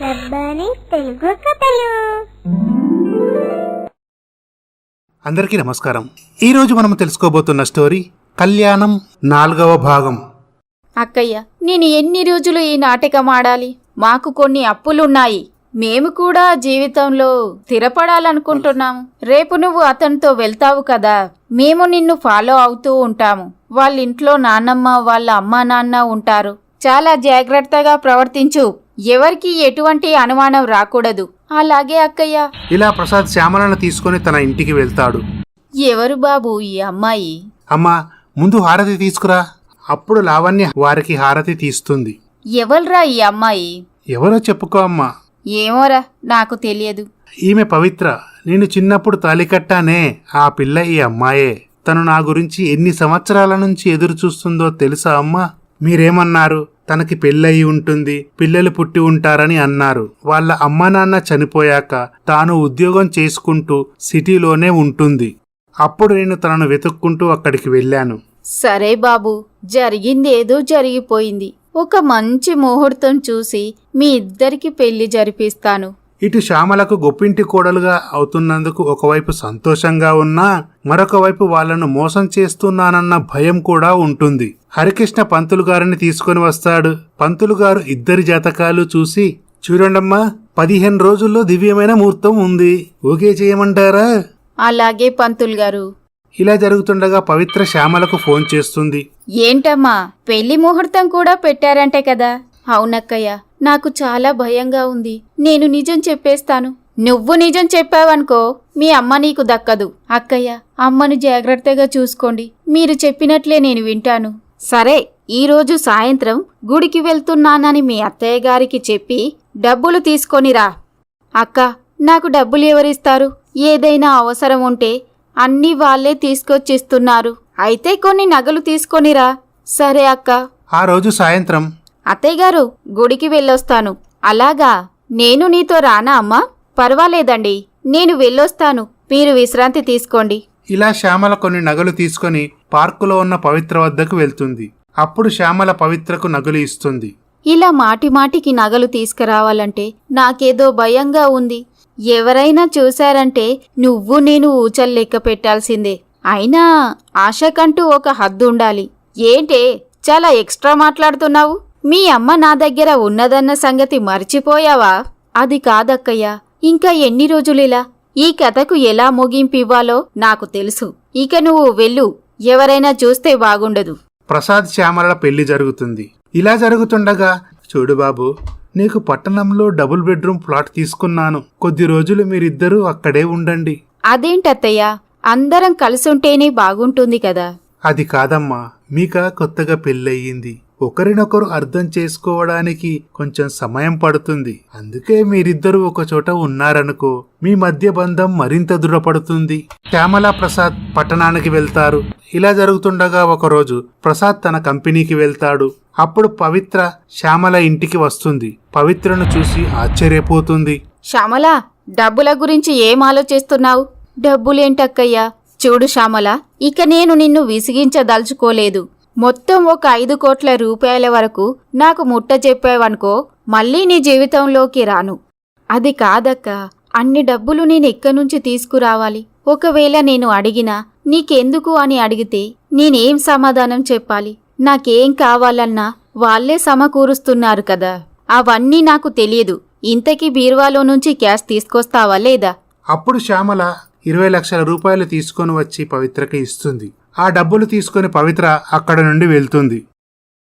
రబ్బాని తెలుగు కథలు. అందరికీ నమస్కారం. ఈరోజు మనం తెలుసుకోబోతున్న స్టోరీ కళ్యాణం 4వ భాగం. అక్కయ్య, నేను ఎన్ని రోజులు ఈ నాటకం ఆడాలి? మాకు కొన్ని అప్పులున్నాయి. మేము కూడా జీవితంలో స్థిరపడాలనుకుంటున్నాము. రేపు నువ్వు అతనితో వెళ్తావు కదా, మేము నిన్ను ఫాలో అవుతూ ఉంటాము. వాళ్ళ ఇంట్లో నాన్నమ్మ, వాళ్ళ అమ్మా నాన్న ఉంటారు. చాలా జాగ్రత్తగా ప్రవర్తించు. ఎవరికి ఎటువంటి అనుమానం రాకూడదు. అలాగే అక్కయ్య. ఇలా ప్రసాద్ శ్యామలను తీసుకుని తన ఇంటికి వెళ్తాడు. ఎవరు బాబు ఈ అమ్మాయి? అమ్మా, ముందు హారతి తీసుకురా. అప్పుడు లావణ్య వారికి హారతి తీస్తుంది. ఎవల్రా ఈ అమ్మాయి? ఎవరో చెప్పుకో అమ్మా. ఏమోరా, నాకు తెలియదు. ఈమె పవిత్ర. నేను చిన్నప్పుడు తాళి కట్టానే ఆ పిల్ల ఈ అమ్మాయే. తను నా గురించి ఎన్ని సంవత్సరాల నుంచి ఎదురు చూస్తుందో తెలుసా అమ్మా? మీరేమన్నారు? తనకి పెళ్ళయి ఉంటుంది, పిల్లలు పుట్టి ఉంటారని అన్నారు. వాళ్ళ అమ్మా నాన్న చనిపోయాక తాను ఉద్యోగం చేసుకుంటూ సిటీలోనే ఉంటుంది. అప్పుడు నేను తనను వెతుక్కుంటూ అక్కడికి వెళ్ళాను. సరే బాబు, జరిగిందేదో జరిగిపోయింది. ఒక మంచి ముహూర్తం చూసి మీ ఇద్దరికి పెళ్లి జరిపిస్తాను. ఇటు శ్యామలకు గొప్పింటి కోడలుగా అవుతున్నందుకు ఒకవైపు సంతోషంగా ఉన్నా, మరొక వైపు వాళ్లను మోసం చేస్తున్నానన్న భయం కూడా ఉంటుంది. హరికృష్ణ పంతులు గారిని తీసుకుని వస్తాడు. పంతులు గారు ఇద్దరి జాతకాలు చూసి, చూడండమ్మా, 15 రోజుల్లో దివ్యమైన ముహూర్తం ఉంది, ఓకే చేయమంటారా? అలాగే పంతులు గారు. ఇలా జరుగుతుండగా పవిత్ర శ్యామలకు ఫోన్ చేస్తుంది. ఏంటమ్మా, పెళ్లి ముహూర్తం కూడా పెట్టారంటే కదా? అవునక్కయ్య, నాకు చాలా భయంగా ఉంది. నేను నిజం చెప్పేస్తాను. నువ్వు నిజం చెప్పావనుకో మీ అమ్మ నీకు దక్కదు. అక్కయ్య, అమ్మను జాగ్రత్తగా చూసుకోండి. మీరు చెప్పినట్లే నేను వింటాను. సరే, ఈరోజు సాయంత్రం గుడికి వెళ్తున్నానని మీ అత్తయ్య గారికి చెప్పి డబ్బులు తీసుకొనిరా. అక్క, నాకు డబ్బులు ఎవరిస్తారు? ఏదైనా అవసరం ఉంటే అన్నీ వాళ్ళే తీసుకొచ్చిస్తున్నారు. అయితే కొన్ని నగలు తీసుకొనిరా. సరే అక్క. ఆ రోజు సాయంత్రం, అత్తయ్య గారు, గుడికి వెళ్ళొస్తాను. అలాగా? నేను నీతో రానా అమ్మా? పర్వాలేదండి, నేను వెళ్ళొస్తాను. మీరు విశ్రాంతి తీసుకోండి. ఇలా శ్యామల కొన్ని నగలు తీసుకొని పార్కులో ఉన్న పవిత్ర వద్దకు వెళ్తుంది. అప్పుడు శ్యామల పవిత్రకు నగలు ఇస్తుంది. ఇలా మాటిమాటికి నగలు తీసుకురావాలంటే నాకేదో భయంగా ఉంది. ఎవరైనా చూశారంటే నువ్వు నేను ఊచలు లెక్క పెట్టాల్సిందే. అయినా ఆశకంటూ ఒక హద్దు ఉండాలి. ఏంటే చాలా ఎక్స్ట్రా మాట్లాడుతున్నావు? మీ అమ్మ నా దగ్గర ఉన్నదన్న సంగతి మర్చిపోయావా? అది కాదక్కయ్యా, ఇంకా ఎన్ని రోజులిలా? ఈ కథకు ఎలా ముగింపివ్వాలో నాకు తెలుసు. ఇక నువ్వు వెళ్ళు, ఎవరైనా చూస్తే బాగుండదు. ప్రసాద్ శ్యామల పెళ్లి జరుగుతుంది. ఇలా జరుగుతుండగా, చూడు బాబు, నీకు పట్టణంలో డబుల్ బెడ్రూమ్ ప్లాట్ తీసుకున్నాను. కొద్ది రోజులు మీరిద్దరూ అక్కడే ఉండండి. అదేంటత్తయ్యా, అందరం కలిసుంటేనే బాగుంటుంది కదా. అది కాదమ్మా, మీక కొత్తగా పెళ్ళయింది. ఒకరినొకరు అర్థం చేసుకోవడానికి కొంచెం సమయం పడుతుంది. అందుకే మీరిద్దరూ ఒకచోట ఉన్నారనుకో, మీ మధ్య బంధం మరింత దృఢపడుతుంది. శ్యామల ప్రసాద్ పట్టణానికి వెళ్తారు. ఇలా జరుగుతుండగా ఒకరోజు ప్రసాద్ తన కంపెనీకి వెళ్తాడు. అప్పుడు పవిత్ర శ్యామల ఇంటికి వస్తుంది. పవిత్రను చూసి ఆశ్చర్యపోతుంది. శ్యామల, డబ్బుల గురించి ఏం ఆలోచిస్తున్నావు? డబ్బులేంటక్కయ్యా? చూడు శ్యామల, ఇక నేను నిన్ను విసిగించదలుచుకోలేదు. మొత్తం ఒక 5 కోట్ల రూపాయల వరకు నాకు ముట్ట చెప్పావనుకో, మళ్ళీ నీ జీవితంలోకి రాను. అది కాదక్క, అన్ని డబ్బులు నేనెక్కడ్నుంచి తీసుకురావాలి? ఒకవేళ నేను అడిగినా నీకెందుకు అని అడిగితే నేనేం సమాధానం చెప్పాలి? నాకేం కావాలన్నా వాళ్లే సమకూరుస్తున్నారు కదా. అవన్నీ నాకు తెలియదు. ఇంతకీ బీరువాలో నుంచి క్యాష్ తీసుకొస్తావా లేదా? అప్పుడు శ్యామల 20 లక్షల రూపాయలు తీసుకొని వచ్చి పవిత్రకి ఇస్తుంది. ఆ డబ్బులు తీసుకుని పవిత్ర అక్కడ నుండి వెళ్తుంది.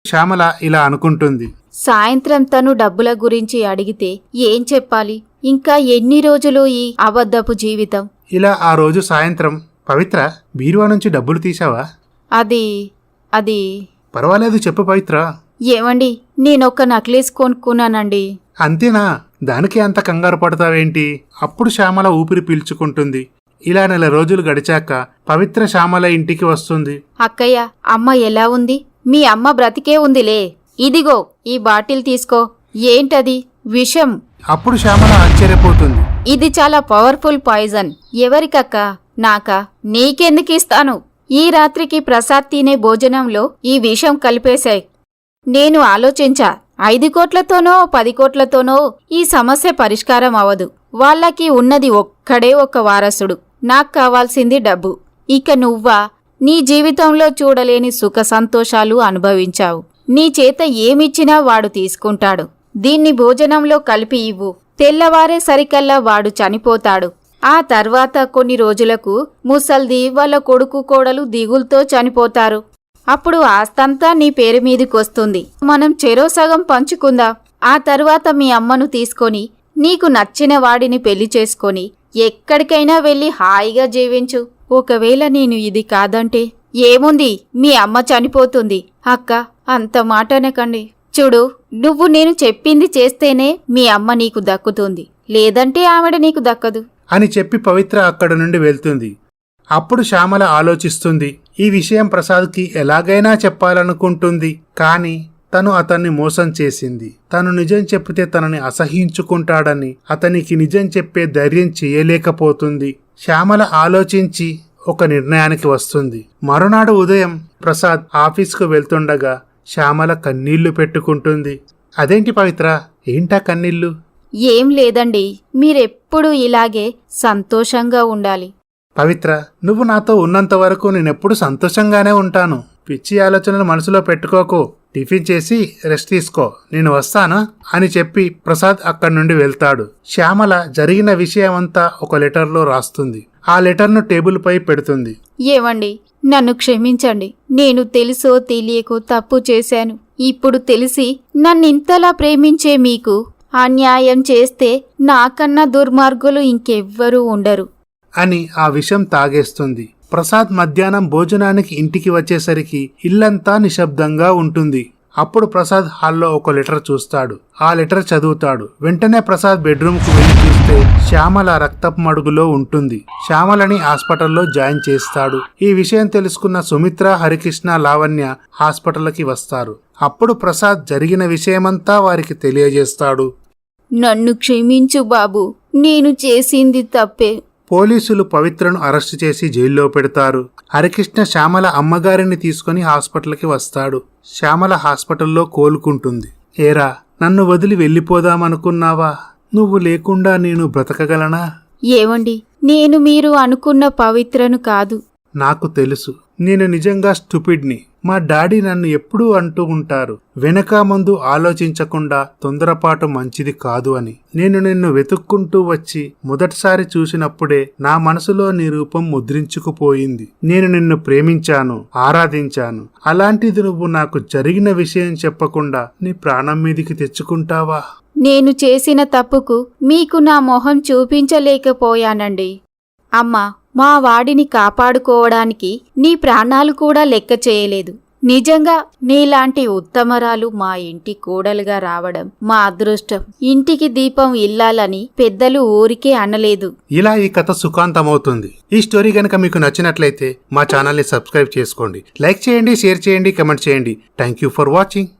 శ్యామల ఇలా అనుకుంటుంది, సాయంత్రం తను డబ్బుల గురించి అడిగితే ఏం చెప్పాలి? ఇంకా ఎన్ని రోజులు ఈ అబద్ధపు జీవితం? ఇలా ఆ రోజు సాయంత్రం, పవిత్ర, బీరువా నుంచి డబ్బులు తీసావా? అది పర్వాలేదు, చెప్పు పవిత్ర. ఏమండి, నేనొక నక్లెస్ కొనుక్కున్నానండి. అంతేనా? దానికి అంత కంగారు పడతావేంటి? అప్పుడు శ్యామల ఊపిరి పీల్చుకుంటుంది. ఇలా 4 రోజులు గడిచాక పవిత్ర శ్యామల ఇంటికి వస్తుంది. అక్కయ్య, అమ్మ ఎలా ఉంది? మీ అమ్మ బ్రతికే ఉందిలే. ఇదిగో ఈ బాటిల్ తీసుకో. ఏంటది? విషం. అప్పుడు శ్యామల ఆశ్చర్యపోతుంది. ఇది చాలా పవర్ఫుల్ పాయిజన్. ఎవరికక్కా? నాకా? నీకెందుకిస్తాను? ఈ రాత్రికి ప్రసాద్ తినే భోజనంలో ఈ విషం కలిపేశాయి. నేను ఆలోచించా. 5 కోట్లతోనో 10 కోట్లతోనో ఈ సమస్య పరిష్కారం అవదు. వాళ్ళకి ఉన్నది ఒక్కడే ఒక్క వారసుడు. నాకు కావాల్సింది డబ్బు. ఇక నువ్వా నీ జీవితంలో చూడలేని సుఖ సంతోషాలు అనుభవించావు. నీ చేత ఏమిచ్చినా వాడు తీసుకుంటాడు. దీన్ని భోజనంలో కలిపి ఇవ్వు. తెల్లవారేసరికల్లా వాడు చనిపోతాడు. ఆ తర్వాత కొన్ని రోజులకు ముసల్ది వాళ్ళ కొడుకు కోడలు దిగుల్తో చనిపోతారు. అప్పుడు ఆస్తంతా నీ పేరు మీదికొస్తుంది. మనం చెరో సగం పంచుకుందాం. ఆ తర్వాత మీ అమ్మను తీసుకొని నీకు నచ్చిన వాడిని పెళ్లి చేసుకొని ఎక్కడికైనా వెళ్ళి హాయిగా జీవించు. ఒకవేళ నేను ఇది కాదంటే ఏముంది, మీ అమ్మ చనిపోతుంది. అక్క, అంత మాట అనకండి. చూడు, నువ్వు నేను చెప్పింది చేస్తేనే మీ అమ్మ నీకు దక్కుతుంది, లేదంటే ఆవిడ నీకు దక్కదు అని చెప్పి పవిత్ర అక్కడ నుండి వెళ్తుంది. అప్పుడు శ్యామల ఆలోచిస్తుంది. ఈ విషయం ప్రసాద్కి ఎలాగైనా చెప్పాలనుకుంటుంది. కాని తను అతన్ని మోసం చేసింది. తను నిజం చెప్తే తనని అసహించుకుంటాడని అతనికి నిజం చెప్పే ధైర్యం చేయలేకపోతుంది. శ్యామల ఆలోచించి ఒక నిర్ణయానికి వస్తుంది. మరునాడు ఉదయం ప్రసాద్ ఆఫీస్కు వెళ్తుండగా శ్యామల కన్నీళ్లు పెట్టుకుంటుంది. అదేంటి పవిత్ర, ఏంటా కన్నీళ్లు? ఏం లేదండి, మీరెప్పుడూ ఇలాగే సంతోషంగా ఉండాలి. పవిత్ర, నువ్వు నాతో ఉన్నంత వరకు నేనెప్పుడు సంతోషంగానే ఉంటాను. పిచ్చి ఆలోచనలు మనసులో పెట్టుకోకు. టిఫిన్ చేసి రెస్ట్ తీసుకో, నేను వస్తాను అని చెప్పి ప్రసాద్ అక్కడి నుండి వెళ్తాడు. శ్యామల జరిగిన విషయమంతా ఒక లెటర్లో రాస్తుంది. ఆ లెటర్ను టేబుల్ పై పెడుతుంది. ఏవండి, నన్ను క్షమించండి. నేను తెలుసో తెలియకో తప్పు చేశాను. ఇప్పుడు తెలిసి నన్నింతలా ప్రేమించే మీకు అన్యాయం చేస్తే నాకన్నా దుర్మార్గులు ఇంకెవ్వరూ ఉండరు అని ఆ విషం తాగేస్తుంది. ప్రసాద్ మధ్యాహ్నం భోజనానికి ఇంటికి వచ్చేసరికి ఇల్లంతా నిశ్శబ్దంగా ఉంటుంది. అప్పుడు ప్రసాద్ హాల్లో ఒక లెటర్ చూస్తాడు. ఆ లెటర్ చదువుతాడు. వెంటనే ప్రసాద్ బెడ్రూమ్కు వెళ్లి చూస్తే శ్యామల రక్తపు మడుగులో ఉంటుంది. శ్యామలని హాస్పిటల్లో జాయిన్ చేస్తాడు. ఈ విషయం తెలుసుకున్న సుమిత్ర, హరికృష్ణ, లావణ్య హాస్పిటల్కి వస్తారు. అప్పుడు ప్రసాద్ జరిగిన విషయమంతా వారికి తెలియజేస్తాడు. నన్ను క్షమించు బాబు, నేను చేసింది తప్పే. పోలీసులు పవిత్రను అరెస్టు చేసి జైల్లో పెడతారు. హరికృష్ణ శ్యామల అమ్మగారిని తీసుకుని హాస్పిటల్కి వస్తాడు. శ్యామల హాస్పిటల్లో కోలుకుంటుంది. ఏరా, నన్ను వదిలి వెళ్ళిపోదామనుకున్నావా? నువ్వు లేకుండా నేను బ్రతకగలనా? ఏవండి, నేను మీరు అనుకున్న పవిత్రను కాదు. నాకు తెలుసు, నేను నిజంగా స్టూపిడ్ని. మా డాడీ నన్ను ఎప్పుడూ అంటూ ఉంటారు, వెనక ముందు ఆలోచించకుండా తొందరపాటు మంచిది కాదు అని. నేను నిన్ను వెతుక్కుంటూ వచ్చి మొదటిసారి చూసినప్పుడే నా మనసులో నీ రూపం ముద్రించుకుపోయింది. నేను నిన్ను ప్రేమించాను, ఆరాధించాను. అలాంటిది నువ్వు నాకు జరిగిన విషయం చెప్పకుండా నీ ప్రాణం మీదికి తెచ్చుకుంటావా? నేను చేసిన తప్పుకు మీకు నా మొహం చూపించలేకపోయానండి. అమ్మా, మా వాడిని కాపాడుకోవడానికి నీ ప్రాణాలు కూడా లెక్క చేయలేదు. నిజంగా నీలాంటి ఉత్తమరాలు మా ఇంటి కోడలుగా రావడం మా అదృష్టం. ఇంటికి దీపం ఇల్లాలని పెద్దలు ఊరికే అనలేదు. ఇలా ఈ కథ సుఖాంతమవుతుంది. ఈ స్టోరీ గనక మీకు నచ్చినట్లయితే మా ఛానల్ని సబ్స్క్రైబ్ చేసుకోండి, లైక్ చేయండి, షేర్ చేయండి, కమెంట్ చేయండి. Thank you for watching.